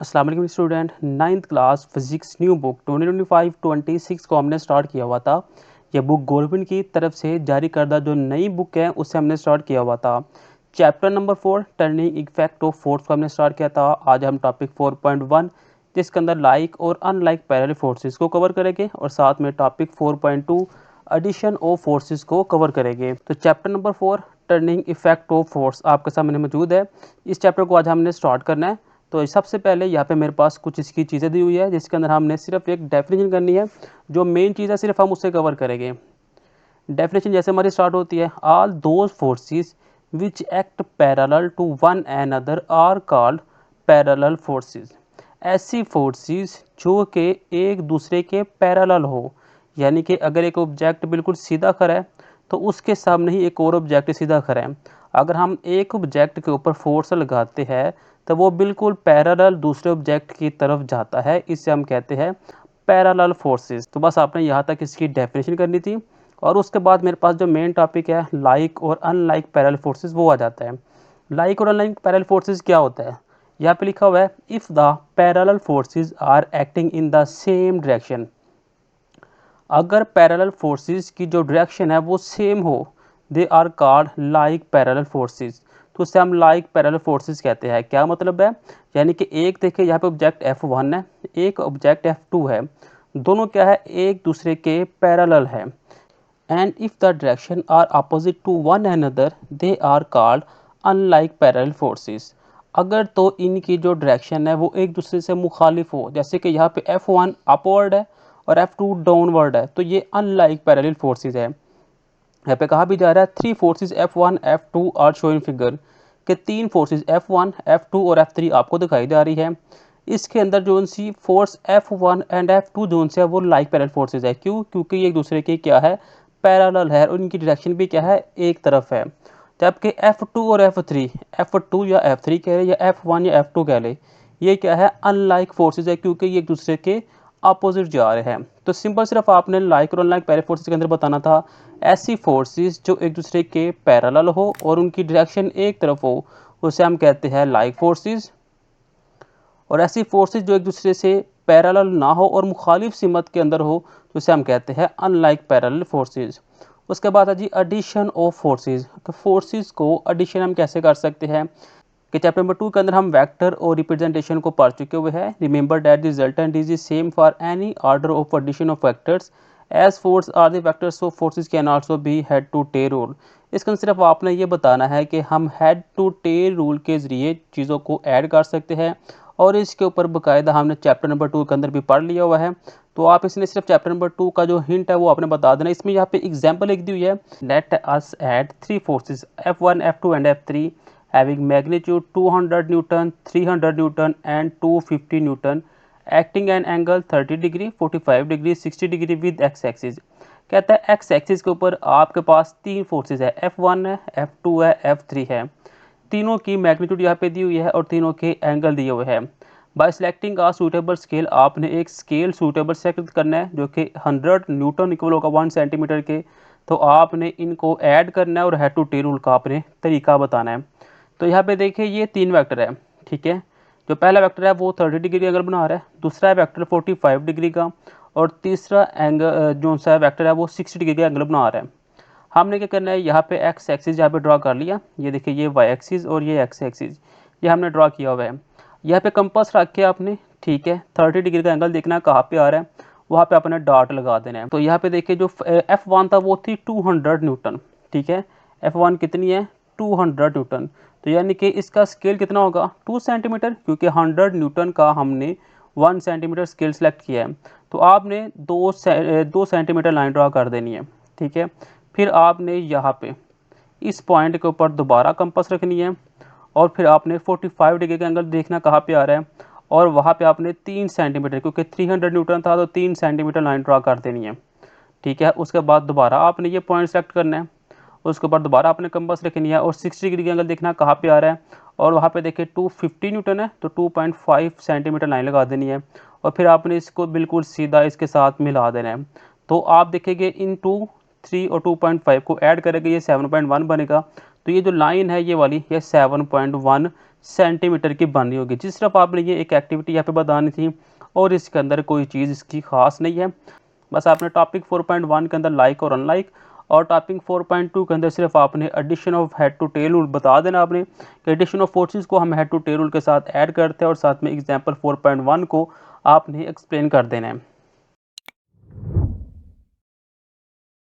अस्सलाम वालेकुम student. Ninth class physics new book 2025-26 को हमने स्टार्ट किया हुआ था। यह बुक गवर्नमेंट की तरफ से जारी करदा जो नई बुक है उससे हमने स्टार्ट किया हुआ था। Chapter number 4 turning effect of force को हमने स्टार्ट किया था। आज हम टॉपिक 4.1 जिसके अंदर लाइक और अनलाइक पैरेलल फोर्सेस को कवर करेंगे और साथ में टॉपिक 4.2 एडिशन ऑफ फोर्सेस को कवर करेंगे। तो chapter number 4 turning effect of force आपके सामने मौजूद है। इस चैप्टर को आज हमने स्टार्ट करना है। तो सबसे पहले यहाँ पे मेरे पास कुछ इसकी चीज़ें दी हुई है जिसके अंदर हमने सिर्फ एक डेफिनेशन करनी है। जो मेन चीज़ है सिर्फ हम उससे कवर करेंगे। डेफिनेशन जैसे हमारी स्टार्ट होती है, all those forces which act parallel to one another are called parallel forces. ऐसी फोर्सेस जो कि एक दूसरे के पैरेलल हो, यानी कि अगर एक ऑब्जेक्ट बिल्कुल सीधा खड़ा है तो उसके सामने ही एक और ऑब्जेक्ट सीधा खड़ा है। अगर हम एक ऑब्जेक्ट के ऊपर फोर्स लगाते हैं तो वो बिल्कुल पैरेलल दूसरे ऑब्जेक्ट की तरफ जाता है, इससे हम कहते हैं पैरेलल फोर्सेस। तो बस आपने यहाँ तक इसकी डेफिनेशन करनी थी और उसके बाद मेरे पास जो मेन टॉपिक है लाइक और अनलाइक पैरेलल फोर्सेस वो आ जाता है। लाइक और अनलाइक पैरेलल फोर्सेस क्या होता है, यहाँ पे लिखा हुआ है if the parallel forces are acting in the same direction. अगर पैरेलल फोर्सेस की जो डायरेक्शन है वो सेम हो, they are called like parallel forces. तो उससे हम लाइक पैरेलल फोर्सेस कहते हैं। क्या मतलब है, यानी कि एक देखिए यहाँ पे ऑब्जेक्ट F1 है, एक ऑब्जेक्ट F2 है, दोनों क्या है एक दूसरे के पैरेलल है। And if the direction are opposite to one another they are called unlike parallel forces. अगर तो इनकी जो डायरेक्शन है वो एक दूसरे से मुखालिफ हो, जैसे कि यहाँ पे F1 अपवर्ड है और F2 डाउनवर्ड है, तो ये अनलाइक पैरेलल फोर्सेस है। यहाँ पे कहा भी जा रहा है three forces F1 F2 are showing figure के तीन फोर्सेस F1 F2 और F3 आपको दिखाई जा रही है। इसके अंदर जो सी force F1 and F2 zone से है वो लाइक पैरेलल फोर्सेस है। क्यों? क्योंकि ये एक दूसरे के क्या है पैरेलल है और इनकी डायरेक्शन भी क्या है एक तरफ है। जबकि F2 और F3, F2 या F3 कह ले या F1 या F2 कह ले, ये क्या है अनलाइक फोर्सेस है क्योंकि ये एक दूसरे के अपोजिट जा रहे हैं। तो सिंपल सिर्फ आपने लाइक और अनलाइक पैरेलल फोर्सेस के अंदर बताना था ऐसी फोर्सेस जो एक दूसरे के पैरेलल हो और उनकी डायरेक्शन एक तरफ हो उसे हम कहते हैं लाइक फोर्सेस। और ऐसी फोर्सेस जो एक दूसरे से पैरेलल ना हो और मुखालिफ सिमत के अंदर हो तो उसे हम कहते हैं अनलाइक पैरेलल फोर्सेस। उसके बाद है जी एडिशन ऑफ फोर्सेस। फोर्सेस को एडिशन हम कैसे कर सकते हैं कि चैप्टर नंबर 2 के अंदर हम वेक्टर और रिप्रेजेंटेशन को पढ़ चुके हुए हैं। Remember that the resultant is the same for any order of addition of vectors as force are the vectors so forces can also be head to tail rule. इसके अंदर सिर्फ आपने ये बताना है कि हम हेड टू टेल रूल के ज़रिए चीज़ों को ऐड कर सकते हैं और इसके ऊपर बाकायदा हमने चैप्टर नंबर 2 के अंदर भी पढ़ लिया हुआ है। तो आप इसने सिर्फ चैप्टर नंबर 2 का जो हिंट है वो आपने बता देना। इसमें यहाँ पे एग्जाम्पल लिख दी हुई है, let us add three forces F1 F2 and F3 having magnitude 200 Newton, 300 Newton and 250 Newton acting an angle 30 degree, 45 degree, 60 degree with x axis. कहता है x एक्सिस के ऊपर आपके पास तीन फोर्सेस है, F1 है, F2 है, F3 है। तीनों की मैग्नीट्यूड यहाँ पे दी हुई है और तीनों के एंगल दिए हुए हैं। By selecting a suitable scale, आपने एक स्केल सूटेबल सेलेक्ट करना है जो कि 100 न्यूटन इक्वल होगा 1 सेंटीमीटर के। तो आपने इनको ऐड करना है और हेड टू टेल रूल का आपने तरीका बताना है। तो यहाँ पे देखिए ये तीन वेक्टर है, ठीक है। जो पहला वेक्टर है वो 30 डिग्री एंगल बना रहा है, दूसरा वेक्टर 45 डिग्री का और तीसरा एंगल जो सा वेक्टर है वो 60 डिग्री का एंगल बना रहा है। हमने क्या करना है, यहाँ पे एक्स एक्सिस यहाँ पे ड्रा कर लिया, ये देखिए ये वाई एक्सिस और ये एक्स एक्सिस ये हमने ड्रा किया हुआ है। यहाँ पे कंपास रख के आपने, ठीक है, 30 डिग्री का एंगल देखना है कहाँ पे आ रहा है, वहाँ पे अपने डॉट लगा देना है। तो यहाँ पे देखिए जो F1 था वो थी 200 न्यूटन, ठीक है। F1 कितनी है 200 न्यूटन। तो यानी कि इसका स्केल कितना होगा 2 सेंटीमीटर, क्योंकि 100 न्यूटन का हमने 1 सेंटीमीटर स्केल सेलेक्ट किया है। तो आपने 2 सेंटीमीटर लाइन ड्रा कर देनी है, ठीक है। फिर आपने यहाँ पे इस पॉइंट के ऊपर दोबारा कंपास रखनी है और फिर आपने 45 डिग्री का एंगल देखना कहाँ पे आ रहा है और वहाँ पे आपने 3 सेंटीमीटर, क्योंकि 300 न्यूटन था तो 3 सेंटीमीटर लाइन ड्रा कर देनी है, ठीक है। उसके बाद दोबारा आपने ये पॉइंट सेलेक्ट करना है, उसके बाद दोबारा आपने कंपास रखनी है और 60 डिग्री का एंगल देखना कहाँ पे आ रहा है और वहाँ पे देखिए 250 न्यूटन है तो 2.5 सेंटीमीटर लाइन लगा देनी है और फिर आपने इसको बिल्कुल सीधा इसके साथ मिला देना है। तो आप देखेंगे इन 3 और 2.5 को ऐड करेंगे ये 7.1 बनेगा। तो ये जो लाइन है ये वाली ये 7.1 सेंटीमीटर की बननी होगी। जिस सिर्फ आपने ये एक एक्टिविटी यहाँ पे बतानी थी और इसके अंदर कोई चीज़ इसकी ख़ास नहीं है। बस आपने टॉपिक 4.1 के अंदर लाइक और अनलाइक और टॉपिक 4.2 के अंदर सिर्फ आपने addition of head to tail rule बता देना आपने कि एडिशन ऑफ फोर्सेस को हम हेड टू टेल रूल के साथ ऐड करते हैं और साथ में एग्जांपल 4.1 को आपने एक्सप्लेन कर देना है।